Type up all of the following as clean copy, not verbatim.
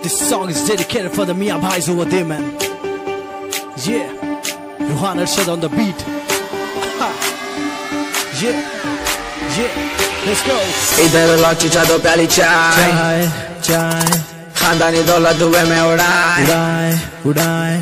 This song is dedicated for the Mia Bhais over there, man. Yeah, Ruhan Arshad on the beat. Yeah, let's go. इधर लौची चादों प्याली चाय चाय खानदानी दौलत दुबे में उड़ाए उड़ाए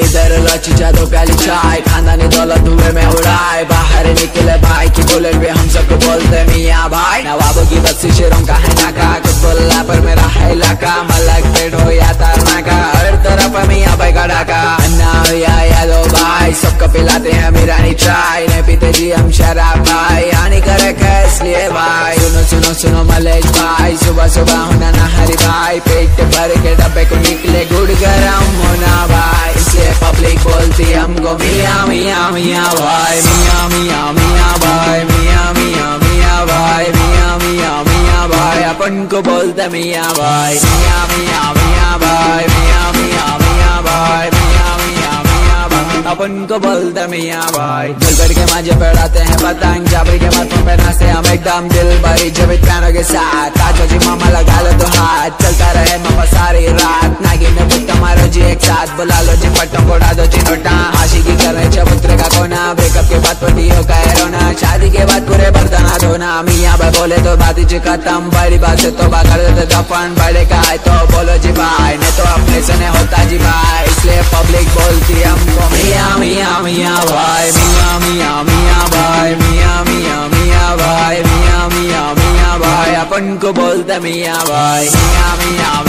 इधर लौची चादों प्याली चाय खानदानी दौलत दुबे में उड़ाए बाहर निकले भाई की बुलेट भी हम सबको बोलते मियाँ भाई नवाबों की बस्ती शेरों का है नाका कुछ बोला पर मेरा है इलाका मलक पेट हो या तारना का हर तरफ मियाँ भाई का डाका अन्ना या यादो भाई सबको पिलाते हैं मिरानी चाय नहीं पीते जी हम शराब भाई हानि करे इसलिए भाई सुनो सुनो सुनो मलेश भाई सुबह सुबह होना ना हरी भाई पेट भर के डब्बे को निकले गुड़ गरम होना भाई इसलिए पब्लिक बोलती हमको मियाँ मियाँ मियाँ भाई मियाँ मियाँ मियाँ भाई मियाँ मियाँ मियाँ भाई मियाँ मियाँ मियाँ भाई अपन को बोलते मियाँ भाई मियाँ मियाँ मियाँ भाई मियाँ मियाँ मियाँ भाई मियाँ मियाँ मियाँ भाई अपन को बोलते मियाँ भाई दिल भर के माजे पढ़ाते हैं पतंग जाबरी के माथों पे नाचते हम एकदम दिल भरी जबित पैनों के साथ ताजो जी मामा लगा लो तो हाथ चलता रहे मामा सारी रात नागिन में बुट्टा मारो जी एक साथ बुला लो जी पट्टों को उड़ा दो जी नोटा आशिकी कर रहे चबूतरे का कोना ब्रेकअप के बाद पतियों का रोना शादी के बाद पूरे बर्तन धोना मियाँ भाई बोले तो बात जी खत्म बड़ी बात से तो कर देते दफन बड़े का है तो बोलो जी भाई नहीं तो अपने से नहीं होता जी भाई इसलिए पब्लिक बोलती हमको मियाँ मियाँ मियाँ भाई मियाँ मियाँ मियाँ भाई मियाँ मियाँ मियाँ भाई मियाँ मियाँ मियाँ भाई अपन को बोलते मियाँ भाई मियाँ मियाँ